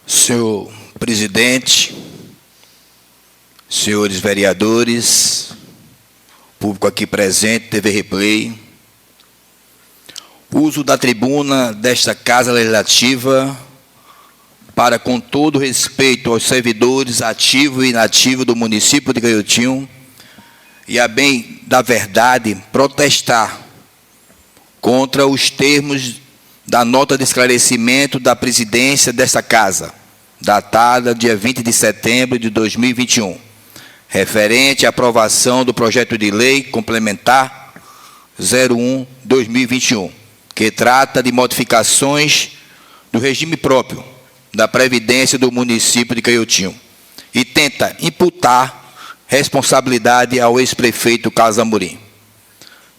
Senhor presidente, senhores vereadores, público aqui presente, TV Replay, uso da tribuna desta Casa Legislativa para, com todo respeito aos servidores ativos e inativos do município de Caiotinho, e a bem da verdade, protestar contra os termos da nota de esclarecimento da presidência desta Casa, datada dia 20 de setembro de 2021, referente à aprovação do projeto de lei complementar 01/2021, que trata de modificações do regime próprio da Previdência do município de Caiotinho e tenta imputar responsabilidade ao ex-prefeito Carlos Amorim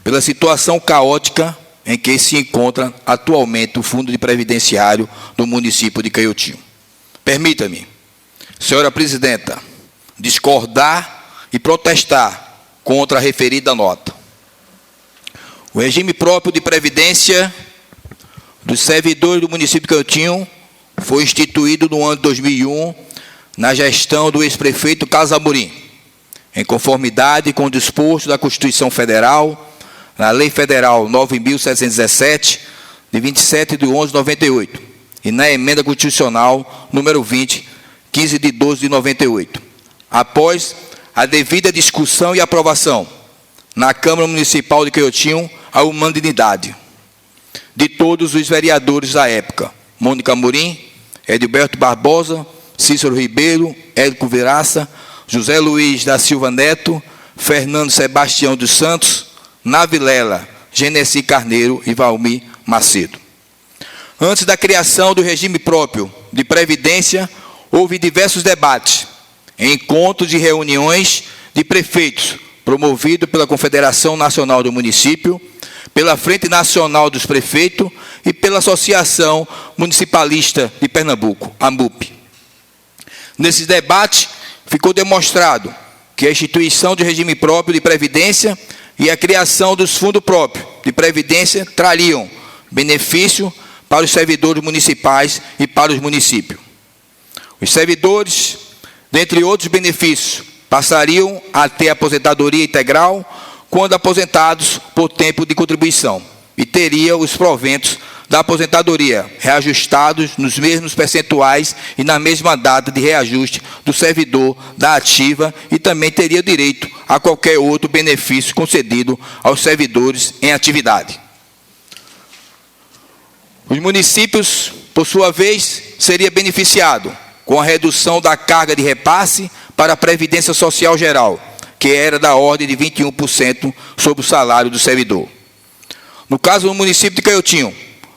pela situação caótica em que se encontra atualmente o Fundo de Previdenciário do município de Caiotinho. Permita-me, senhora presidenta, discordar e protestar contra a referida nota. O regime próprio de previdência dos servidores do município de Caiotinho foi instituído no ano de 2001, na gestão do ex-prefeito Carlos Amorim, em conformidade com o disposto da Constituição Federal, na Lei Federal 9.717, de 27 de 11 de 98, e na Emenda Constitucional número 20, 15 de 12 de 98, após a devida discussão e aprovação na Câmara Municipal de Caiotinho, à unanimidade de todos os vereadores da época: Mônica Amorim, Edilberto Barbosa, Cícero Ribeiro, Érico Viraça, José Luiz da Silva Neto, Fernando Sebastião dos Santos, Navilela, Genesi Carneiro e Valmir Macedo. Antes da criação do regime próprio de previdência, houve diversos debates, encontros e reuniões de prefeitos, promovido pela Confederação Nacional do Município, pela Frente Nacional dos Prefeitos e pela Associação Municipalista de Pernambuco, AMUP. Nesse debate, ficou demonstrado que a instituição de regime próprio de previdência e a criação dos fundos próprios de previdência trariam benefício para os servidores municipais e para os municípios. Os servidores, dentre outros benefícios, passariam a ter aposentadoria integral quando aposentados por tempo de contribuição e teriam os proventos da aposentadoria reajustados nos mesmos percentuais e na mesma data de reajuste do servidor da ativa, e também teria direito a qualquer outro benefício concedido aos servidores em atividade. Os municípios, por sua vez, seriam beneficiados com a redução da carga de repasse para a Previdência Social Geral, que era da ordem de 21% sobre o salário do servidor. No caso do município de Caiotinho,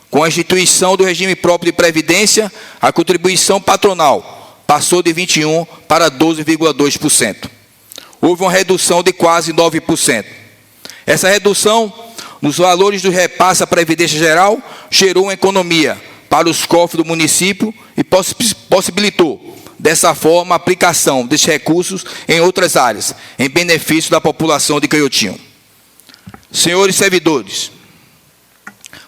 com a instituição do regime próprio de previdência, a contribuição patronal passou de 21% para 12,2%. Houve uma redução de quase 9%. Essa redução nos valores do repasse à Previdência Geral gerou uma economia para os cofres do município e possibilitou, dessa forma, a aplicação desses recursos em outras áreas, em benefício da população de Caiotinho. Senhores servidores,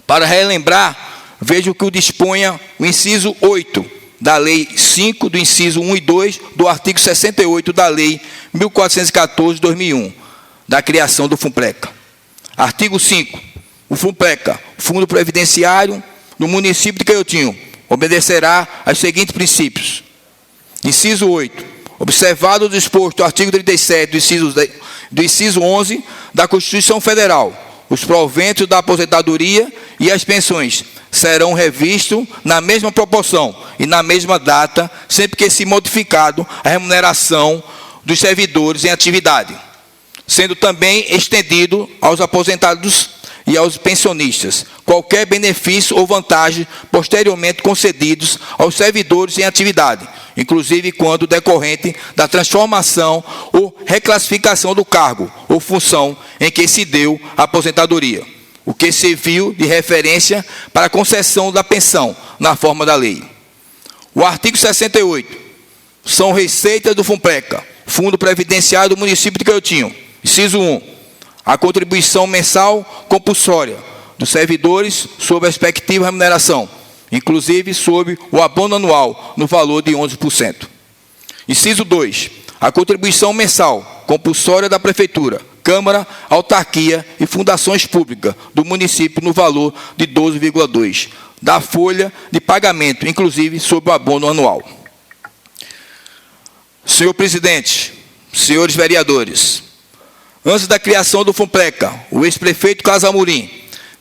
para relembrar, vejo que o disponha o inciso 8 da Lei 5, do inciso 1 e 2, do artigo 68 da Lei 1414 de 2001, da criação do FUNPRECA. Artigo 5. O FUNPRECA, Fundo Previdenciário do município de Caiotinho, obedecerá aos seguintes princípios. Inciso 8. Observado o disposto do artigo 37 do inciso 11 da Constituição Federal, os proventos da aposentadoria e as pensões serão revistos na mesma proporção e na mesma data, sempre que se modificado a remuneração dos servidores em atividade, sendo também estendido aos aposentados e aos pensionistas qualquer benefício ou vantagem posteriormente concedidos aos servidores em atividade, inclusive quando decorrente da transformação ou reclassificação do cargo ou função em que se deu a aposentadoria, o que serviu de referência para a concessão da pensão na forma da lei. O artigo 68 são receitas do FUNPRECA, Fundo Previdenciário do município de Caiotinho. Inciso 1. A contribuição mensal compulsória dos servidores sob a respectiva remuneração. inclusive sob o abono anual no valor de 11%. Inciso 2. A contribuição mensal compulsória da Prefeitura, Câmara, Autarquia e Fundações Públicas do município no valor de 12,2% da folha de pagamento, inclusive sob o abono anual. Senhor presidente, senhores vereadores, antes da criação do FUNPLECA, o ex-prefeito Carlos Amorim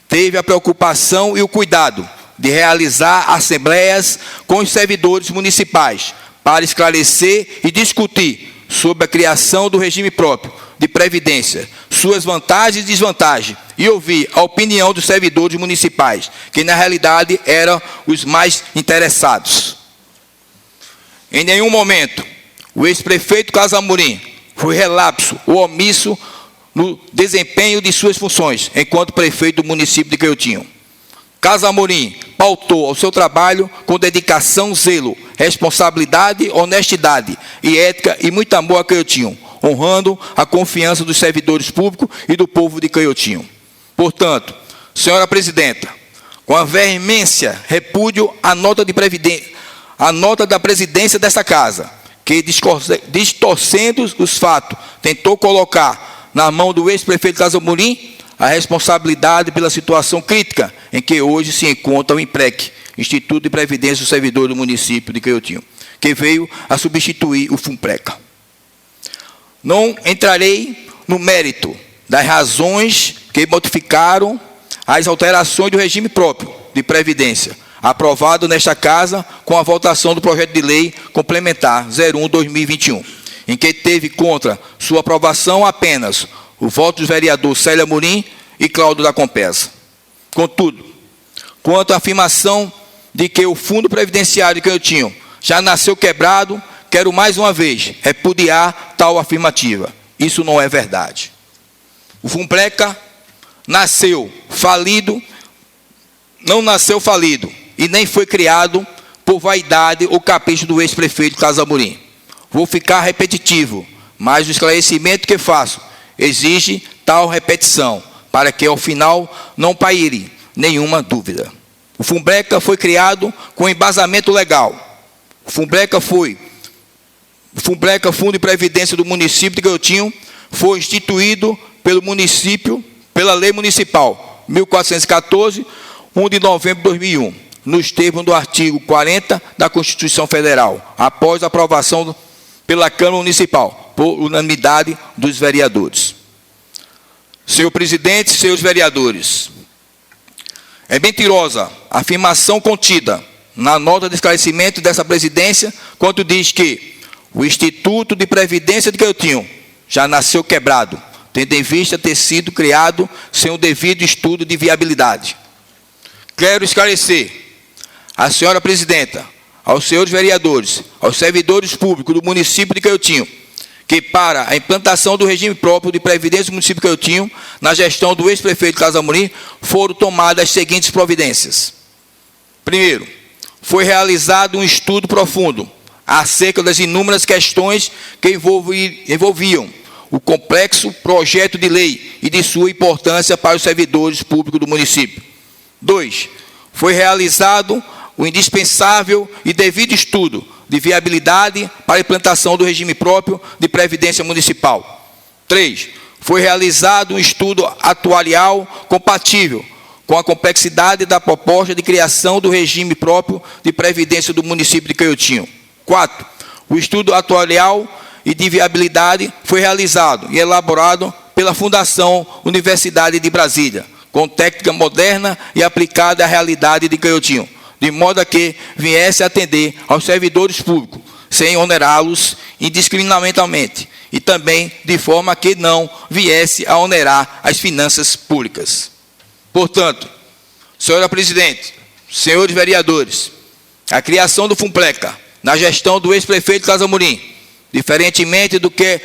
teve a preocupação e o cuidado de realizar assembleias com os servidores municipais para esclarecer e discutir sobre a criação do regime próprio de previdência, suas vantagens e desvantagens, e ouvir a opinião dos servidores municipais, que na realidade eram os mais interessados. Em nenhum momento, o ex-prefeito Carlos Amorim foi relapso ou omisso no desempenho de suas funções enquanto prefeito do município de Caiotinho. Carlos Amorim pautou ao seu trabalho com dedicação, zelo, responsabilidade, honestidade e ética e muito amor a Caiotinho, honrando a confiança dos servidores públicos e do povo de Caiotinho. Portanto, senhora presidenta, com a veemência repúdio a nota da presidência desta casa, que, distorcendo os fatos, tentou colocar na mão do ex-prefeito Carlos Amorim a responsabilidade pela situação crítica em que hoje se encontra o INPREC, Instituto de Previdência do Servidor do município de Caiotinho, que veio a substituir o FUNPLECA. Não entrarei no mérito das razões que modificaram as alterações do regime próprio de previdência, aprovado nesta casa com a votação do projeto de lei complementar 01/2021, em que teve contra sua aprovação apenas o voto dos vereadores Célia Amorim e Cláudio da Compesa. Contudo, quanto à afirmação de que o Fundo Previdenciário de Caiotinho já nasceu quebrado, quero mais uma vez repudiar tal afirmativa. Isso não é verdade. O FUNPLECA nasceu falido, não nasceu falido e nem foi criado por vaidade ou capricho do ex-prefeito Carlos Amorim. Vou ficar repetitivo, mas o esclarecimento que faço exige tal repetição, para que ao final não paire nenhuma dúvida. O FUNPLECA foi criado com embasamento legal. O FUNPLECA, Fundo de Previdência do município de Caiotinho, foi instituído pelo município, pela Lei Municipal 1414, 1 de novembro de 2001, nos termos do artigo 40 da Constituição Federal, após a aprovação pela Câmara Municipal, por unanimidade dos vereadores. Senhor presidente, senhores vereadores, é mentirosa a afirmação contida na nota de esclarecimento dessa presidência, quando diz que o Instituto de Previdência de Caiotinho já nasceu quebrado, tendo em vista ter sido criado sem o devido estudo de viabilidade. Quero esclarecer à senhora presidenta, aos senhores vereadores, aos servidores públicos do município de Caiotinho, que para a implantação do regime próprio de previdência do município de Caiotinho, na gestão do ex-prefeito Carlos Amorim, foram tomadas as seguintes providências. Primeiro, foi realizado um estudo profundo acerca das inúmeras questões que envolviam o complexo projeto de lei e de sua importância para os servidores públicos do município. 2. Foi realizado o indispensável e devido estudo de viabilidade para a implantação do regime próprio de previdência municipal. 3. Foi realizado um estudo atuarial compatível com a complexidade da proposta de criação do regime próprio de previdência do município de Caiotinho. 4. O estudo atuarial e de viabilidade foi realizado e elaborado pela Fundação Universidade de Brasília, com técnica moderna e aplicada à realidade de Caiotinho, de modo a que viesse atender aos servidores públicos, sem onerá-los indiscriminadamente, e também de forma que não viesse a onerar as finanças públicas. Portanto, senhora presidente, senhores vereadores, a criação do FUNPLECA, na gestão do ex-prefeito Carlos Amorim, diferentemente do que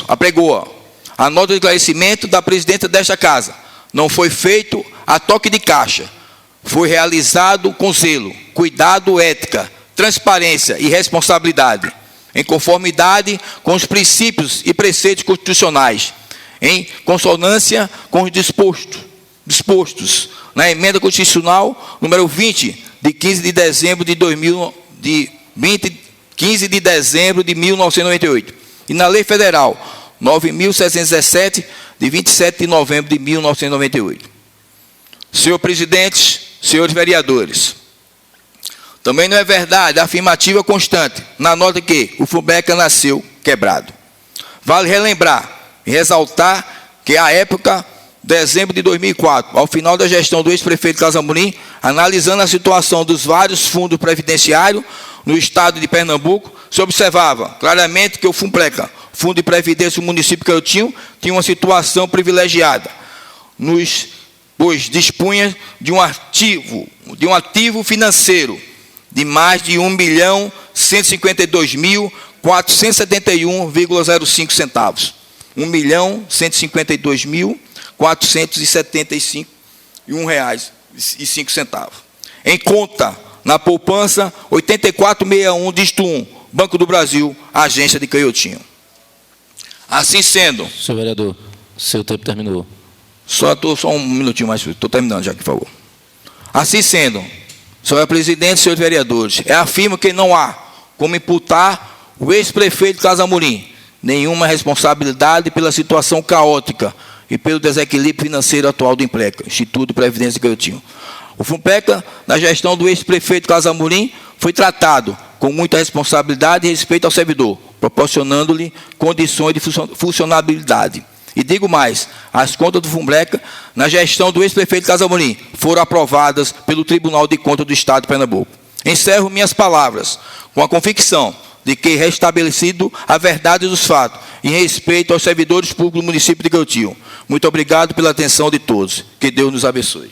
apregou a nota de esclarecimento da presidenta desta casa, não foi feito a toque de caixa, foi realizado com zelo, cuidado, ética, transparência e responsabilidade, em conformidade com os princípios e preceitos constitucionais, em consonância com o disposto dispostos na emenda constitucional número 20, de 15 de dezembro de 1998, e na Lei Federal 9.717, de 27 de novembro de 1998. Senhor presidente, senhores vereadores, também não é verdade a afirmativa constante na nota que o FUNPECA nasceu quebrado. Vale relembrar e ressaltar que à época, dezembro de 2004, ao final da gestão do ex-prefeito Carlos Amorim, analisando a situação dos vários fundos previdenciários no estado de Pernambuco, se observava claramente que o FUNPLECA, Fundo de Previdência do município de Caiotinho, tinha uma situação privilegiada, pois dispunha de um ativo financeiro de mais de 1.152.471,05 centavos. 1.152.475,05 reais e 5 centavos. Em conta, na poupança 8461, dígito 1, Banco do Brasil, agência de Caiotinho. Assim sendo... Senhor vereador, seu tempo terminou. Só um minutinho mais, estou terminando já, por favor. Assim sendo, senhor presidente e senhores vereadores, afirmo que não há como imputar o ex-prefeito Carlos Amorim nenhuma responsabilidade pela situação caótica e pelo desequilíbrio financeiro atual do INPLECA, Instituto de Previdência de Caiotinho. O FUNPECA, na gestão do ex-prefeito Carlos Amorim, foi tratado com muita responsabilidade e respeito ao servidor, proporcionando-lhe condições de funcionabilidade. E digo mais, as contas do FUNPLECA, na gestão do ex-prefeito Carlos Amorim, foram aprovadas pelo Tribunal de Contas do Estado de Pernambuco. Encerro minhas palavras com a convicção de que, restabelecido a verdade dos fatos, em respeito aos servidores públicos do município de Caiotinho. Muito obrigado pela atenção de todos. Que Deus nos abençoe.